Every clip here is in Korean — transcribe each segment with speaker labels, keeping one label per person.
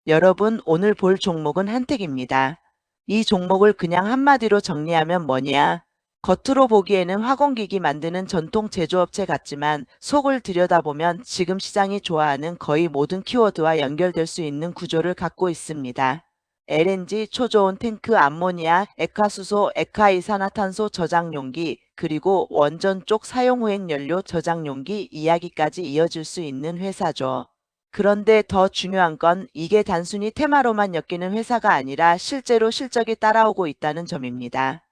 Speaker 1: 여러분, 오늘 볼 종목은 한택입니다. 이 종목을 그냥 한마디로 정리하면 뭐냐? 겉으로 보기에는 화공기기 만드는 전통 제조업체 같지만 속을 들여다보면 지금 시장이 좋아하는 거의 모든 키워드와 연결될 수 있는 구조를 갖고 있습니다. LNG, 초저온 탱크, 암모니아, 액화수소, 액화이산화탄소 저장용기, 그리고 원전 쪽 사용후행 연료 저장용기 이야기까지 이어질 수 있는 회사죠. 그런데 더 중요한 건 이게 단순히 테마로만 엮이는 회사가 아니라 실제로 실적이 따라오고 있다는 점입니다.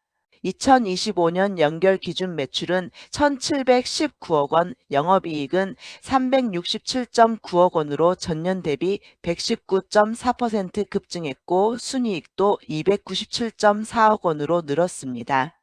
Speaker 1: 2025년 연결 기준 매출은 1,719억 원, 영업이익은 367.9억 원으로 전년 대비 119.4% 급증했고 순이익도 297.4억 원으로 늘었습니다.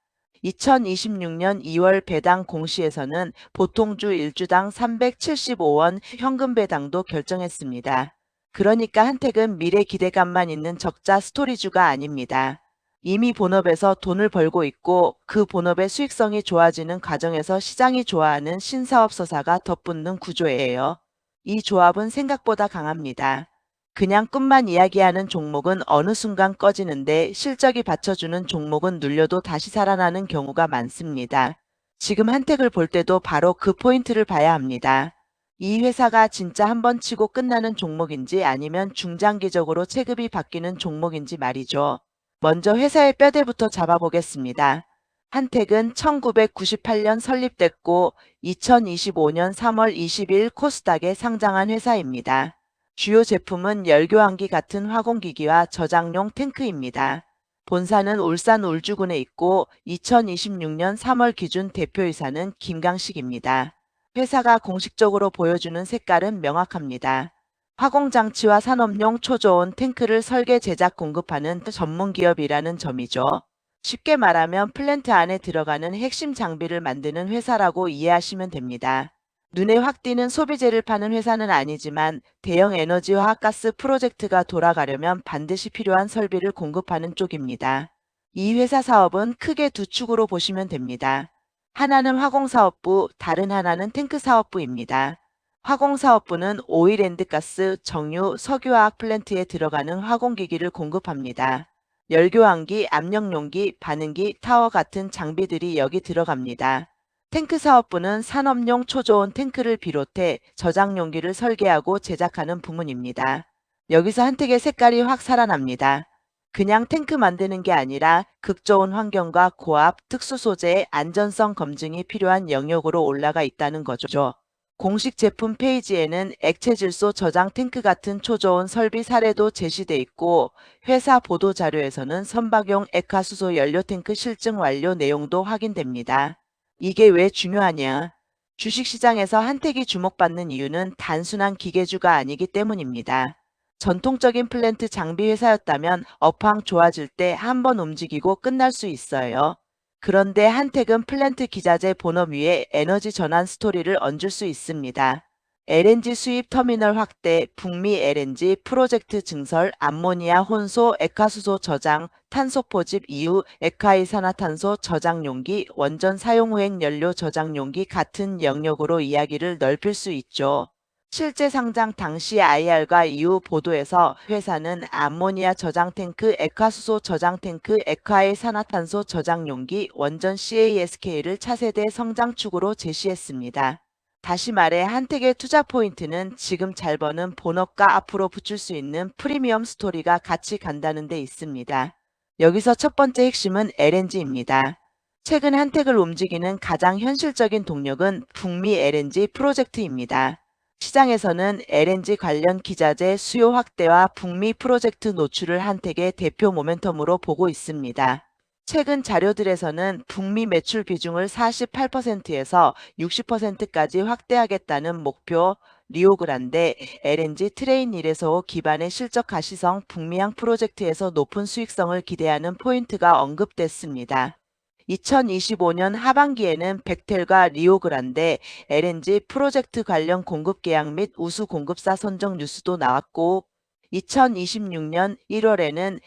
Speaker 1: 2026년 2월 배당 공시에서는 보통주 1주당 375원 현금 배당도 결정했습니다. 그러니까 한택은 미래 기대감만 있는 적자 스토리주가 아닙니다. 이미 본업에서 돈을 벌고 있고 그 본업의 수익성이 좋아지는 과정에서 시장이 좋아하는 신사업소사가 덧붙는 구조예요. 이 조합은 생각보다 강합니다. 그냥 꿈만 이야기하는 종목은 어느 순간 꺼지는데 실적이 받쳐주는 종목은 눌려도 다시 살아나는 경우가 많습니다. 지금 한택을 볼 때도 바로 그 포인트를 봐야 합니다. 이 회사가 진짜 한번 치고 끝나는 종목인지 아니면 중장기적으로 체급이 바뀌는 종목인지 말이죠. 먼저 회사의 뼈대부터 잡아보겠습니다. 한택은 1998년 설립됐고 2025년 3월 20일 코스닥에 상장한 회사입니다. 주요 제품은 열교환기 같은 화공기기와 저장용 탱크입니다. 본사는 울산 울주군에 있고 2026년 3월 기준 대표이사는 김강식입니다. 회사가 공식적으로 보여주는 색깔은 명확합니다. 화공장치와 산업용 초저온 탱크를 설계 제작 공급하는 전문 기업이라는 점이죠. 쉽게 말하면 플랜트 안에 들어가는 핵심 장비를 만드는 회사라고 이해하시면 됩니다. 눈에 확 띄는 소비재를 파는 회사는 아니지만 대형 에너지 화학가스 프로젝트가 돌아가려면 반드시 필요한 설비를 공급하는 쪽입니다. 이 회사 사업은 크게 두 축으로 보시면 됩니다. 하나는 화공사업부, 다른 하나는 탱크사업부입니다. 화공사업부는 오일앤드가스, 정유, 석유화학 플랜트에 들어가는 화공기기를 공급합니다. 열교환기, 압력용기, 반응기, 타워 같은 장비들이 여기 들어갑니다. 탱크 사업부는 산업용 초저온 탱크를 비롯해 저장용기를 설계하고 제작하는 부문입니다. 여기서 한택의 색깔이 확 살아납니다. 그냥 탱크 만드는 게 아니라 극저온 환경과 고압, 특수 소재의 안전성 검증이 필요한 영역으로 올라가 있다는 거죠. 공식 제품 페이지에는 액체질소 저장 탱크 같은 초저온 설비 사례도 제시돼 있고 회사 보도 자료에서는 선박용 액화수소 연료 탱크 실증 완료 내용도 확인됩니다. 이게 왜 중요하냐? 주식시장에서 한택이 주목받는 이유는 단순한 기계주가 아니기 때문입니다. 전통적인 플랜트 장비 회사였다면 업황 좋아질 때 한 번 움직이고 끝날 수 있어요. 그런데 한택은 플랜트 기자재 본업 위에 에너지 전환 스토리를 얹을 수 있습니다. LNG 수입 터미널 확대, 북미 LNG 프로젝트 증설, 암모니아 혼소, 액화수소 저장, 탄소 포집 이후 액화이산화탄소 저장용기, 원전 사용후행 연료 저장용기 같은 영역으로 이야기를 넓힐 수 있죠. 실제 상장 당시 IR과 이후 보도에서 회사는 암모니아 저장탱크, 액화수소 저장탱크, 액화이산화탄소 저장용기, 원전 CASK를 차세대 성장축으로 제시했습니다. 다시 말해 한택의 투자 포인트는 지금 잘 버는 본업과 앞으로 붙일 수 있는 프리미엄 스토리가 같이 간다는 데 있습니다. 여기서 첫 번째 핵심은 LNG입니다. 최근 한택을 움직이는 가장 현실적인 동력은 북미 LNG 프로젝트입니다. 시장에서는 LNG 관련 기자재 수요 확대와 북미 프로젝트 노출을 한택의 대표 모멘텀으로 보고 있습니다. 최근 자료들에서는 북미 매출 비중을 48%에서 60%까지 확대하겠다는 목표, 리오그란데, LNG 트레인 1에서 기반의 실적 가시성 북미항 프로젝트에서 높은 수익성을 기대하는 포인트가 언급됐습니다. 2025년 하반기에는 벡텔과 리오그란데 LNG 프로젝트 관련 공급 계약 및 우수 공급사 선정 뉴스도 나왔고 2026년 1월에는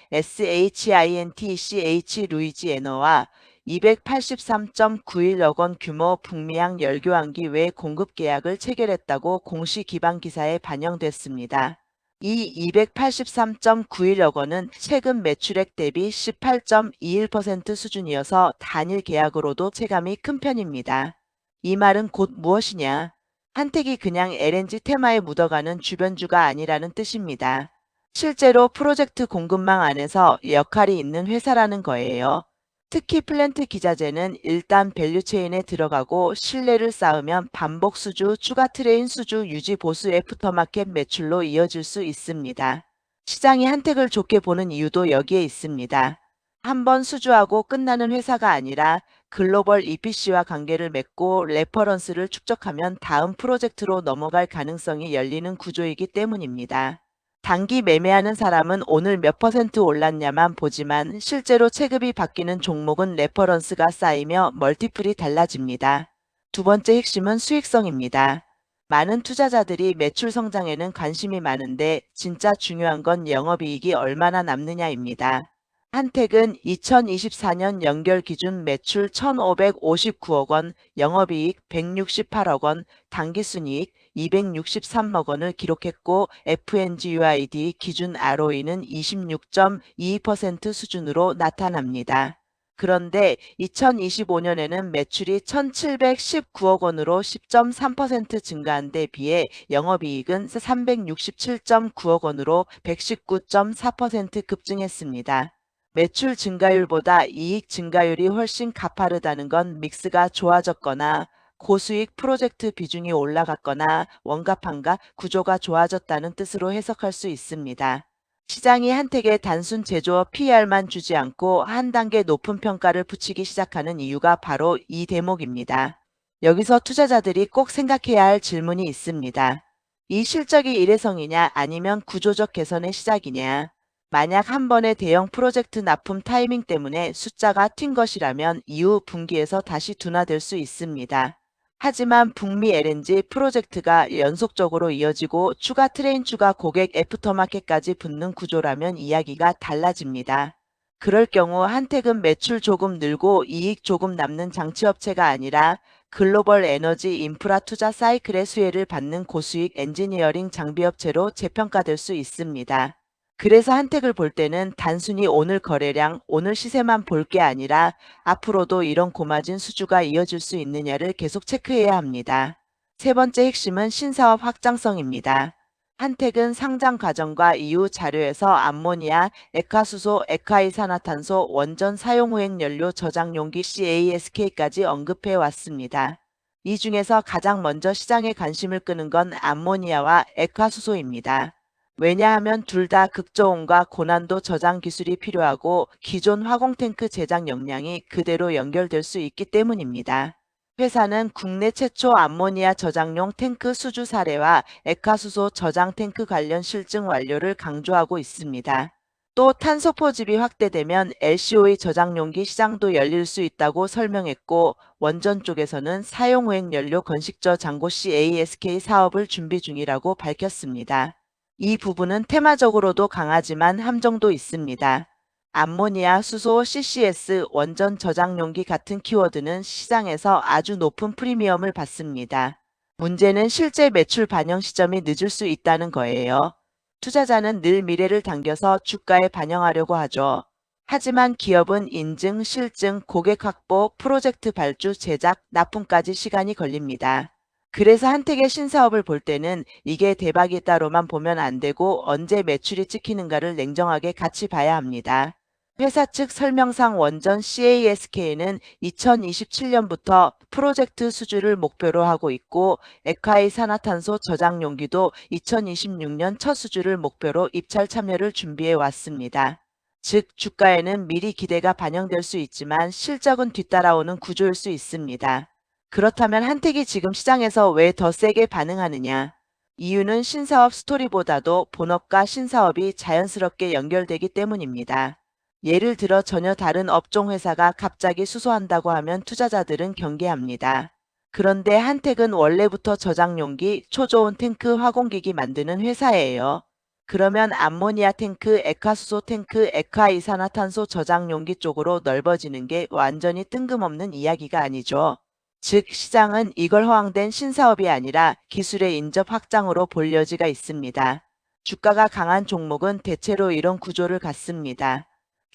Speaker 1: SHINTCH 루이지애너와 283.91억 원 규모 북미항 열교환기 외 공급 계약을 체결했다고 공시 기반 기사에 반영됐습니다. 이 283.91억 원은 최근 매출액 대비 18.21% 수준이어서 단일 계약으로도 체감이 큰 편입니다. 이 말은 곧 무엇이냐? 한택이 그냥 LNG 테마에 묻어가는 주변주가 아니라는 뜻입니다. 실제로 프로젝트 공급망 안에서 역할이 있는 회사라는 거예요. 특히 플랜트 기자재는 일단 밸류체인에 들어가고 신뢰를 쌓으면 반복 수주, 추가 트레인 수주, 유지 보수 애프터마켓 매출로 이어질 수 있습니다. 시장이 한택을 좋게 보는 이유도 여기에 있습니다. 한번 수주하고 끝나는 회사가 아니라 글로벌 EPC와 관계를 맺고 레퍼런스를 축적하면 다음 프로젝트로 넘어갈 가능성이 열리는 구조이기 때문입니다. 단기 매매하는 사람은 오늘 몇 퍼센트 올랐냐만 보지만 실제로 체급이 바뀌는 종목은 레퍼런스가 쌓이며 멀티플이 달라집니다. 두 번째 핵심은 수익성입니다. 많은 투자자들이 매출 성장에는 관심이 많은데 진짜 중요한 건 영업이익이 얼마나 남느냐입니다. 한택은 2024년 연결 기준 매출 1,559억 원, 영업이익 168억 원, 당기순이익 263억 원을 기록했고 FNGUID 기준 ROE는 26.22% 수준으로 나타납니다. 그런데 2025년에는 매출이 1,719억 원으로 10.3% 증가한 데 비해 영업이익은 367.9억 원으로 119.4% 급증했습니다. 매출 증가율보다 이익 증가율이 훨씬 가파르다는 건 믹스가 좋아졌거나 고수익 프로젝트 비중이 올라갔거나 원가판가 구조가 좋아졌다는 뜻으로 해석할 수 있습니다. 시장이 한택에 단순 제조업 PR만 주지 않고 한 단계 높은 평가를 붙이기 시작하는 이유가 바로 이 대목입니다. 여기서 투자자들이 꼭 생각해야 할 질문이 있습니다. 이 실적이 일회성이냐 아니면 구조적 개선의 시작이냐? 만약 한 번의 대형 프로젝트 납품 타이밍 때문에 숫자가 튄 것이라면 이후 분기에서 다시 둔화될 수 있습니다. 하지만 북미 LNG 프로젝트가 연속적으로 이어지고 추가 트레인 추가 고객 애프터마켓까지 붙는 구조라면 이야기가 달라집니다. 그럴 경우 한택은 매출 조금 늘고 이익 조금 남는 장치업체가 아니라 글로벌 에너지 인프라 투자 사이클의 수혜를 받는 고수익 엔지니어링 장비업체로 재평가될 수 있습니다. 그래서 한택을 볼 때는 단순히 오늘 거래량, 오늘 시세만 볼 게 아니라 앞으로도 이런 고마진 수주가 이어질 수 있느냐를 계속 체크해야 합니다. 세 번째 핵심은 신사업 확장성입니다. 한택은 상장 과정과 이후 자료에서 암모니아, 액화수소, 액화이산화탄소, 원전 사용후행 연료 저장 용기 CASK까지 언급해 왔습니다. 이 중에서 가장 먼저 시장의 관심을 끄는 건 암모니아와 액화수소입니다. 왜냐하면 둘 다 극저온과 고난도 저장 기술이 필요하고 기존 화공탱크 제작 역량이 그대로 연결될 수 있기 때문입니다. 회사는 국내 최초 암모니아 저장용 탱크 수주 사례와 액화수소 저장 탱크 관련 실증 완료를 강조하고 있습니다. 또 탄소 포집이 확대되면 LCOE 저장용기 시장도 열릴 수 있다고 설명했고 원전 쪽에서는 사용후행 연료 건식저 장고 CASK 사업을 준비 중이라고 밝혔습니다. 이 부분은 테마적으로도 강하지만 함정도 있습니다. 암모니아, 수소, CCS, 원전 저장용기 같은 키워드는 시장에서 아주 높은 프리미엄을 받습니다. 문제는 실제 매출 반영 시점이 늦을 수 있다는 거예요. 투자자는 늘 미래를 당겨서 주가에 반영하려고 하죠. 하지만 기업은 인증, 실증, 고객 확보, 프로젝트 발주, 제작, 납품까지 시간이 걸립니다. 그래서 한택의 신사업을 볼 때는 이게 대박이다로만 보면 안 되고 언제 매출이 찍히는가를 냉정하게 같이 봐야 합니다. 회사 측 설명상 원전 CASK는 2027년부터 프로젝트 수주를 목표로 하고 있고 액화이산화탄소 저장 용기도 2026년 첫 수주를 목표로 입찰 참여를 준비해 왔습니다. 즉 주가에는 미리 기대가 반영될 수 있지만 실적은 뒤따라오는 구조일 수 있습니다. 그렇다면 한택이 지금 시장에서 왜 더 세게 반응하느냐? 이유는 신사업 스토리보다도 본업과 신사업이 자연스럽게 연결되기 때문입니다. 예를 들어 전혀 다른 업종 회사가 갑자기 수소한다고 하면 투자자들은 경계합니다. 그런데 한택은 원래부터 저장용기, 초저온 탱크 화공기기 만드는 회사예요. 그러면 암모니아 탱크, 액화수소 탱크, 액화이산화탄소 저장용기 쪽으로 넓어지는 게 완전히 뜬금없는 이야기가 아니죠. 즉 시장은 이걸 허황된 신사업이 아니라 기술의 인접 확장으로 볼 여지가 있습니다. 주가가 강한 종목은 대체로 이런 구조를 갖습니다.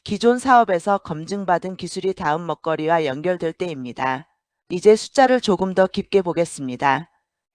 Speaker 1: 기존 사업에서 검증받은 기술이 다음 먹거리와 연결될 때입니다. 이제 숫자를 조금 더 깊게 보겠습니다.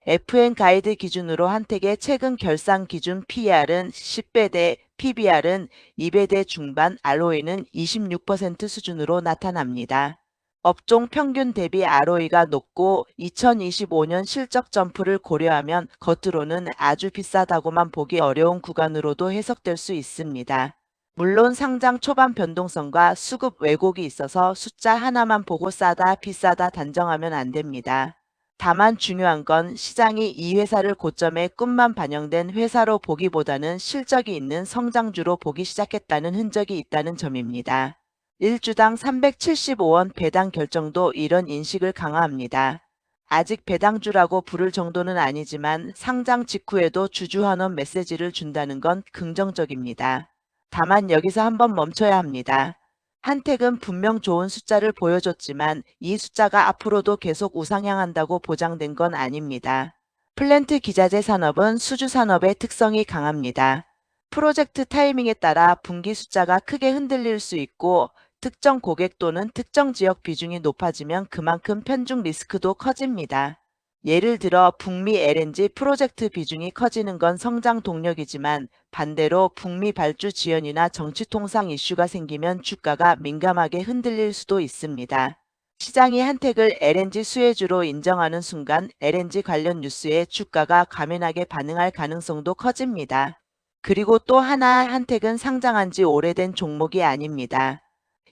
Speaker 1: FN 가이드 기준으로 한택의 최근 결산 기준 PER은 10배 대 PBR은 2배 대 중반, ROE는 26% 수준으로 나타납니다. 업종 평균 대비 ROE가 높고 2025년 실적 점프를 고려하면 겉으로는 아주 비싸다고만 보기 어려운 구간으로도 해석될 수 있습니다. 물론 상장 초반 변동성과 수급 왜곡이 있어서 숫자 하나만 보고 싸다 비싸다 단정하면 안 됩니다. 다만 중요한 건 시장이 이 회사를 고점에 꿈만 반영된 회사로 보기보다는 실적이 있는 성장주로 보기 시작했다는 흔적이 있다는 점입니다. 1주당 375원 배당 결정도 이런 인식을 강화합니다. 아직 배당주라고 부를 정도는 아니지만 상장 직후에도 주주환원 메시지를 준다는 건 긍정적입니다. 다만 여기서 한번 멈춰야 합니다. 한택은 분명 좋은 숫자를 보여줬지만 이 숫자가 앞으로도 계속 우상향한다고 보장된 건 아닙니다. 플랜트 기자재 산업은 수주 산업의 특성이 강합니다. 프로젝트 타이밍에 따라 분기 숫자가 크게 흔들릴 수 있고 특정 고객 또는 특정 지역 비중이 높아지면 그만큼 편중 리스크도 커집니다. 예를 들어 북미 LNG 프로젝트 비중이 커지는 건 성장 동력이지만 반대로 북미 발주 지연이나 정치 통상 이슈가 생기면 주가가 민감하게 흔들릴 수도 있습니다. 시장이 한택을 LNG 수혜주로 인정하는 순간 LNG 관련 뉴스에 주가가 과민하게 반응할 가능성도 커집니다. 그리고 또 하나 한택은 상장한 지 오래된 종목이 아닙니다.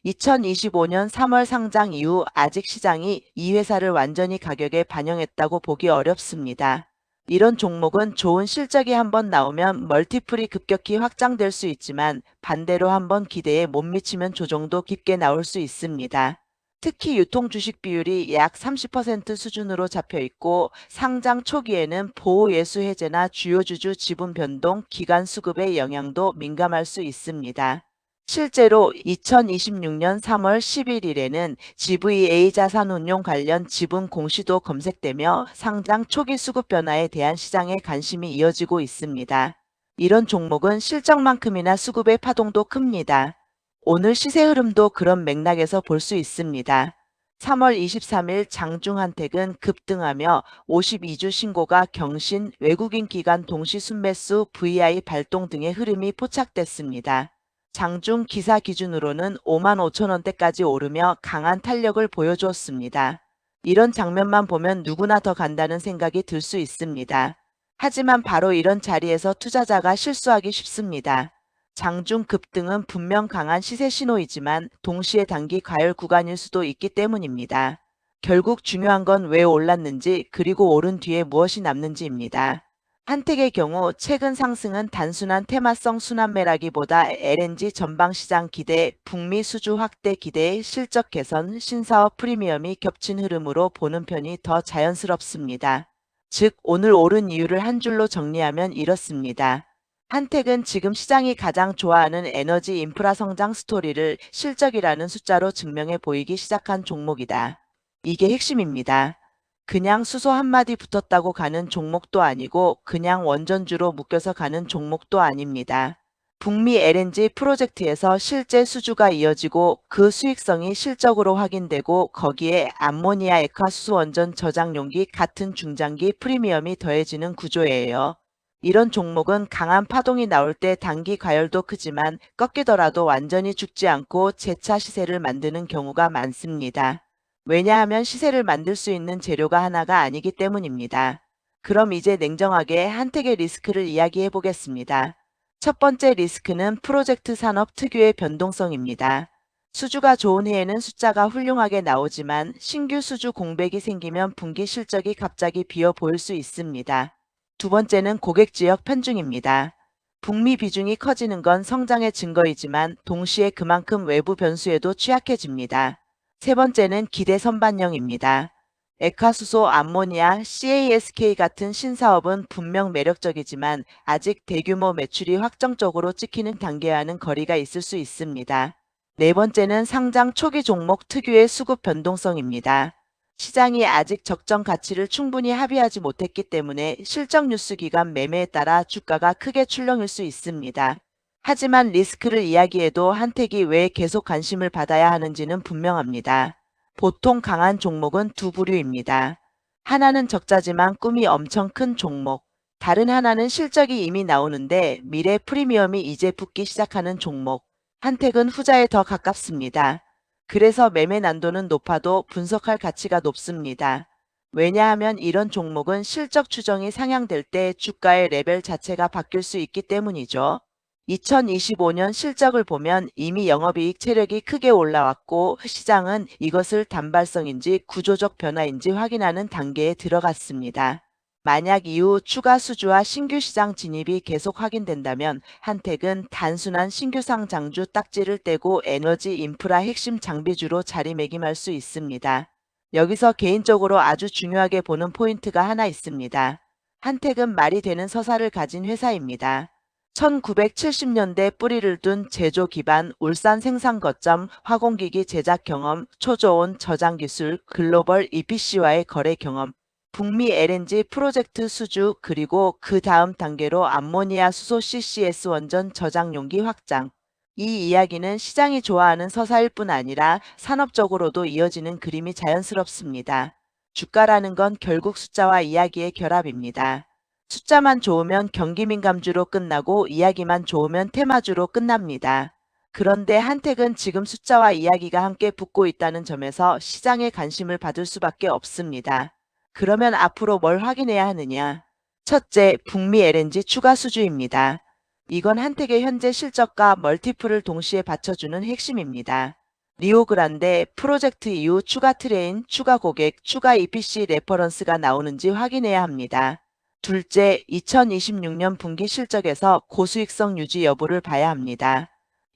Speaker 1: 2025년 3월 상장 이후 아직 시장이 이 회사를 완전히 가격에 반영했다고 보기 어렵습니다. 이런 종목은 좋은 실적이 한번 나오면 멀티플이 급격히 확장될 수 있지만 반대로 한번 기대에 못 미치면 조정도 깊게 나올 수 있습니다. 특히 유통 주식 비율이 약 30% 수준으로 잡혀 있고 상장 초기에는 보호 예수 해제나 주요 주주 지분 변동, 기간 수급의 영향도 민감할 수 있습니다. 실제로 2026년 3월 11일에는 GVA 자산운용 관련 지분 공시도 검색되며 상장 초기 수급 변화에 대한 시장의 관심이 이어지고 있습니다. 이런 종목은 실적만큼이나 수급의 파동도 큽니다. 오늘 시세 흐름도 그런 맥락에서 볼 수 있습니다. 3월 23일 장중한택은 급등하며 52주 신고가 경신, 외국인 기관 동시 순매수, VI 발동 등의 흐름이 포착됐습니다. 장중 기사 기준으로는 5만 5천 원대까지 오르며 강한 탄력을 보여주었습니다. 이런 장면만 보면 누구나 더 간다는 생각이 들 수 있습니다. 하지만 바로 이런 자리에서 투자자가 실수하기 쉽습니다. 장중 급등은 분명 강한 시세 신호이지만 동시에 단기 과열 구간일 수도 있기 때문입니다. 결국 중요한 건 왜 올랐는지 그리고 오른 뒤에 무엇이 남는지입니다. 한택의 경우 최근 상승은 단순한 테마성 순환매라기보다 LNG 전방 시장 기대, 북미 수주 확대 기대, 실적 개선, 신사업 프리미엄이 겹친 흐름으로 보는 편이 더 자연스럽습니다. 즉 오늘 오른 이유를 한 줄로 정리하면 이렇습니다. 한택은 지금 시장이 가장 좋아하는 에너지 인프라 성장 스토리를 실적이라는 숫자로 증명해 보이기 시작한 종목이다. 이게 핵심입니다. 그냥 수소 한마디 붙었다고 가는 종목도 아니고 그냥 원전주로 묶여서 가는 종목도 아닙니다. 북미 LNG 프로젝트에서 실제 수주가 이어지고 그 수익성이 실적으로 확인되고 거기에 암모니아 액화수소 원전 저장용기 같은 중장기 프리미엄이 더해지는 구조예요. 이런 종목은 강한 파동이 나올 때 단기 과열도 크지만 꺾이더라도 완전히 죽지 않고 재차 시세를 만드는 경우가 많습니다. 왜냐하면 시세를 만들 수 있는 재료가 하나가 아니기 때문입니다. 그럼 이제 냉정하게 한택의 리스크를 이야기해 보겠습니다. 첫 번째 리스크는 프로젝트 산업 특유의 변동성입니다. 수주가 좋은 해에는 숫자가 훌륭하게 나오지만 신규 수주 공백이 생기면 분기 실적이 갑자기 비어 보일 수 있습니다. 두 번째는 고객 지역 편중입니다. 북미 비중이 커지는 건 성장의 증거이지만 동시에 그만큼 외부 변수에도 취약해집니다. 세 번째는 기대 선반영입니다. 액화수소, 암모니아, CASK 같은 신사업은 분명 매력적이지만 아직 대규모 매출이 확정적으로 찍히는 단계와는 거리가 있을 수 있습니다. 네 번째는 상장 초기 종목 특유의 수급 변동성입니다. 시장이 아직 적정 가치를 충분히 합의하지 못했기 때문에 실적 뉴스 기간 매매에 따라 주가가 크게 출렁일 수 있습니다. 하지만 리스크를 이야기해도 한택이 왜 계속 관심을 받아야 하는지는 분명합니다. 보통 강한 종목은 두 부류입니다. 하나는 적자지만 꿈이 엄청 큰 종목, 다른 하나는 실적이 이미 나오는데 미래 프리미엄이 이제 붙기 시작하는 종목. 한택은 후자에 더 가깝습니다. 그래서 매매 난도는 높아도 분석할 가치가 높습니다. 왜냐하면 이런 종목은 실적 추정이 상향될 때 주가의 레벨 자체가 바뀔 수 있기 때문이죠. 2025년 실적을 보면 이미 영업이익 체력이 크게 올라왔고 시장은 이것을 단발성인지 구조적 변화인지 확인하는 단계에 들어갔습니다. 만약 이후 추가 수주와 신규 시장 진입이 계속 확인된다면 한택은 단순한 신규상 장주 딱지를 떼고 에너지 인프라 핵심 장비주로 자리매김할 수 있습니다. 여기서 개인적으로 아주 중요하게 보는 포인트가 하나 있습니다. 한택은 말이 되는 서사를 가진 회사입니다. 1970년대 뿌리를 둔 제조 기반, 울산 생산 거점, 화공기기 제작 경험, 초저온 저장 기술, 글로벌 EPC와의 거래 경험, 북미 LNG 프로젝트 수주, 그리고 그 다음 단계로 암모니아 수소 CCS 원전 저장 용기 확장. 이 이야기는 시장이 좋아하는 서사일 뿐 아니라 산업적으로도 이어지는 그림이 자연스럽습니다. 주가라는 건 결국 숫자와 이야기의 결합입니다. 숫자만 좋으면 경기민감주로 끝나고 이야기만 좋으면 테마주로 끝납니다. 그런데 한택은 지금 숫자와 이야기가 함께 붙고 있다는 점에서 시장의 관심을 받을 수밖에 없습니다. 그러면 앞으로 뭘 확인해야 하느냐? 첫째, 북미 LNG 추가 수주입니다. 이건 한택의 현재 실적과 멀티플을 동시에 받쳐주는 핵심입니다. 리오그란데 프로젝트 이후 추가 트레인, 추가 고객, 추가 EPC 레퍼런스가 나오는지 확인해야 합니다. 둘째, 2026년 분기 실적에서 고수익성 유지 여부를 봐야 합니다.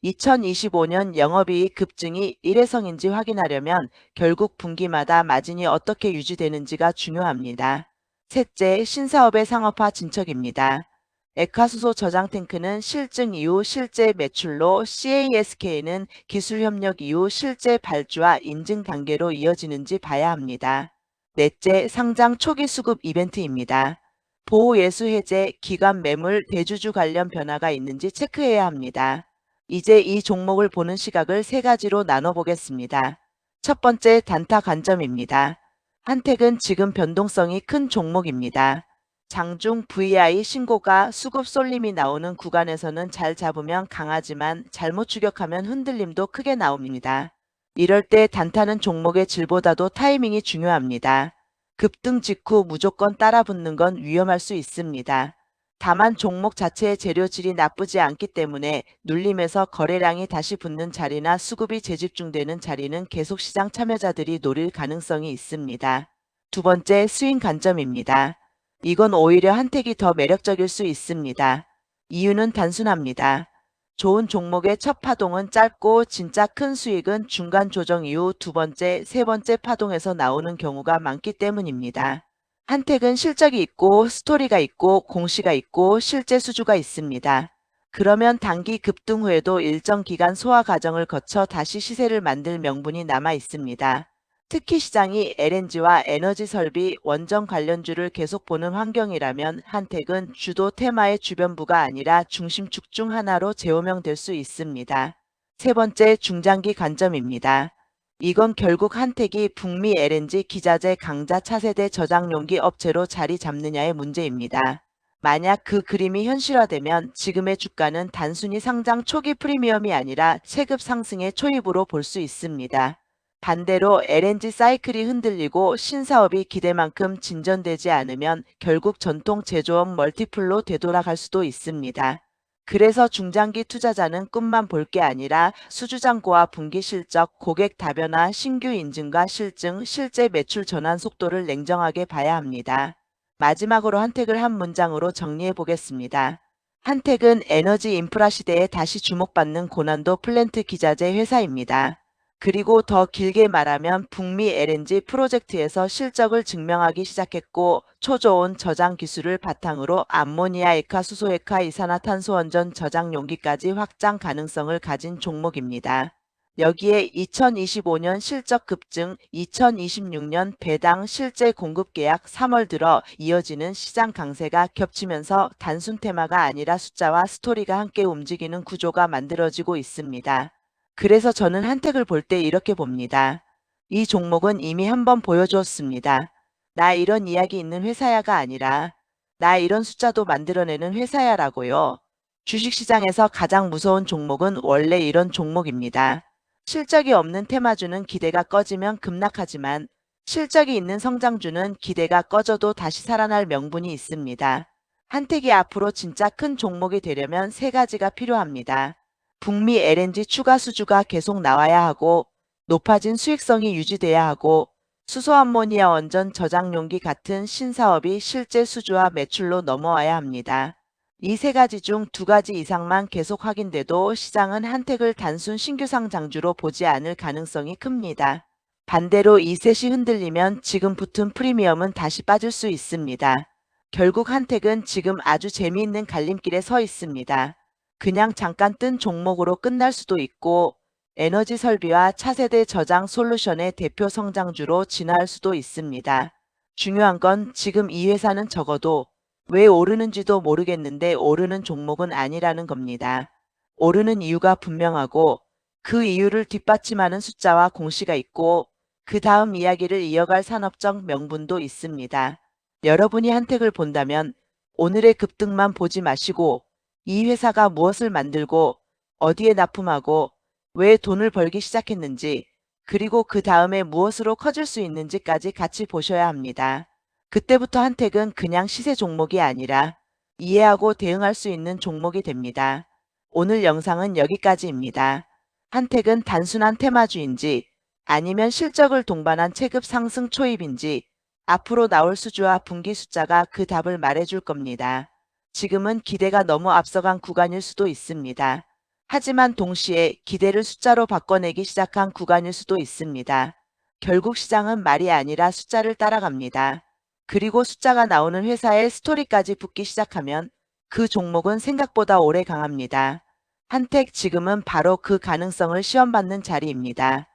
Speaker 1: 2025년 영업이익 급증이 일회성인지 확인하려면 결국 분기마다 마진이 어떻게 유지되는지가 중요합니다. 셋째, 신사업의 상업화 진척입니다. 에카수소 저장 탱크는 실증 이후 실제 매출로, CASK는 기술 협력 이후 실제 발주와 인증 단계로 이어지는지 봐야 합니다. 넷째, 상장 초기 수급 이벤트입니다. 보호예수 해제, 기관 매물, 대주주 관련 변화가 있는지 체크해야 합니다. 이제 이 종목을 보는 시각을 세 가지로 나눠보겠습니다. 첫 번째, 단타 관점입니다. 한택은 지금 변동성이 큰 종목입니다. 장중 VI 신고가 수급 쏠림이 나오는 구간에서는 잘 잡으면 강하지만 잘못 추격하면 흔들림도 크게 나옵니다. 이럴 때 단타는 종목의 질보다도 타이밍이 중요합니다. 급등 직후 무조건 따라붙는 건 위험할 수 있습니다. 다만 종목 자체의 재료질이 나쁘지 않기 때문에 눌림에서 거래량이 다시 붙는 자리나 수급이 재집중되는 자리는 계속 시장 참여자들이 노릴 가능성이 있습니다. 두 번째, 스윙 관점입니다. 이건 오히려 한택이 더 매력적일 수 있습니다. 이유는 단순합니다. 좋은 종목의 첫 파동은 짧고 진짜 큰 수익은 중간 조정 이후 두 번째, 세 번째 파동에서 나오는 경우가 많기 때문입니다. 한택은 실적이 있고 스토리가 있고 공시가 있고 실제 수주가 있습니다. 그러면 단기 급등 후에도 일정 기간 소화 과정을 거쳐 다시 시세를 만들 명분이 남아 있습니다. 특히 시장이 LNG와 에너지 설비, 원전 관련주를 계속 보는 환경이라면 한택은 주도 테마의 주변부가 아니라 중심축 중 하나로 재호명될 수 있습니다. 세 번째, 중장기 관점입니다. 이건 결국 한택이 북미 LNG 기자재 강자 차세대 저장용기 업체로 자리 잡느냐의 문제입니다. 만약 그 그림이 현실화되면 지금의 주가는 단순히 상장 초기 프리미엄이 아니라 세급 상승의 초입으로 볼 수 있습니다. 반대로 LNG 사이클이 흔들리고 신사업이 기대만큼 진전되지 않으면 결국 전통 제조업 멀티플로 되돌아갈 수도 있습니다. 그래서 중장기 투자자는 꿈만 볼 게 아니라 수주잔고와 분기 실적, 고객 다변화, 신규 인증과 실증, 실제 매출 전환 속도를 냉정하게 봐야 합니다. 마지막으로 한택을 한 문장으로 정리해 보겠습니다. 한택은 에너지 인프라 시대에 다시 주목받는 고난도 플랜트 기자재 회사입니다. 그리고 더 길게 말하면 북미 LNG 프로젝트에서 실적을 증명하기 시작했고 초저온 저장 기술을 바탕으로 암모니아 액화 수소 액화 이산화탄소 원전 저장 용기까지 확장 가능성을 가진 종목입니다. 여기에 2025년 실적 급증, 2026년 배당 실제 공급 계약 3월 들어 이어지는 시장 강세가 겹치면서 단순 테마가 아니라 숫자와 스토리가 함께 움직이는 구조가 만들어지고 있습니다. 그래서 저는 한택을 볼 때 이렇게 봅니다. 이 종목은 이미 한번 보여주었습니다. 나 이런 이야기 있는 회사야가 아니라 나 이런 숫자도 만들어내는 회사야라고요. 주식시장에서 가장 무서운 종목은 원래 이런 종목입니다. 실적이 없는 테마주는 기대가 꺼지면 급락하지만 실적이 있는 성장주는 기대가 꺼져도 다시 살아날 명분이 있습니다. 한택이 앞으로 진짜 큰 종목이 되려면 세 가지가 필요합니다. 북미 LNG 추가 수주가 계속 나와야 하고 높아진 수익성이 유지돼야 하고 수소암모니아 원전 저장용기 같은 신사업이 실제 수주와 매출로 넘어와야 합니다. 이 세 가지 중 두 가지 이상만 계속 확인돼도 시장은 한택을 단순 신규 상장주로 보지 않을 가능성이 큽니다. 반대로 이 셋이 흔들리면 지금 붙은 프리미엄은 다시 빠질 수 있습니다. 결국 한택은 지금 아주 재미있는 갈림길에 서 있습니다. 그냥 잠깐 뜬 종목으로 끝날 수도 있고 에너지 설비와 차세대 저장 솔루션의 대표 성장주로 진화할 수도 있습니다. 중요한 건 지금 이 회사는 적어도 왜 오르는지도 모르겠는데 오르는 종목은 아니라는 겁니다. 오르는 이유가 분명하고 그 이유를 뒷받침하는 숫자와 공시가 있고 그 다음 이야기를 이어갈 산업적 명분도 있습니다. 여러분이 한택을 본다면 오늘의 급등만 보지 마시고 이 회사가 무엇을 만들고 어디에 납품하고 왜 돈을 벌기 시작했는지 그리고 그 다음에 무엇으로 커질 수 있는지까지 같이 보셔야 합니다. 그때부터 한택은 그냥 시세 종목이 아니라 이해하고 대응할 수 있는 종목이 됩니다. 오늘 영상은 여기까지입니다. 한택은 단순한 테마주인지 아니면 실적을 동반한 체급 상승 초입인지 앞으로 나올 수주와 분기 숫자가 그 답을 말해줄 겁니다. 지금은 기대가 너무 앞서간 구간일 수도 있습니다. 하지만 동시에 기대를 숫자로 바꿔내기 시작한 구간일 수도 있습니다. 결국 시장은 말이 아니라 숫자를 따라갑니다. 그리고 숫자가 나오는 회사의 스토리까지 붙기 시작하면 그 종목은 생각보다 오래 강합니다. 한택 지금은 바로 그 가능성을 시험받는 자리입니다.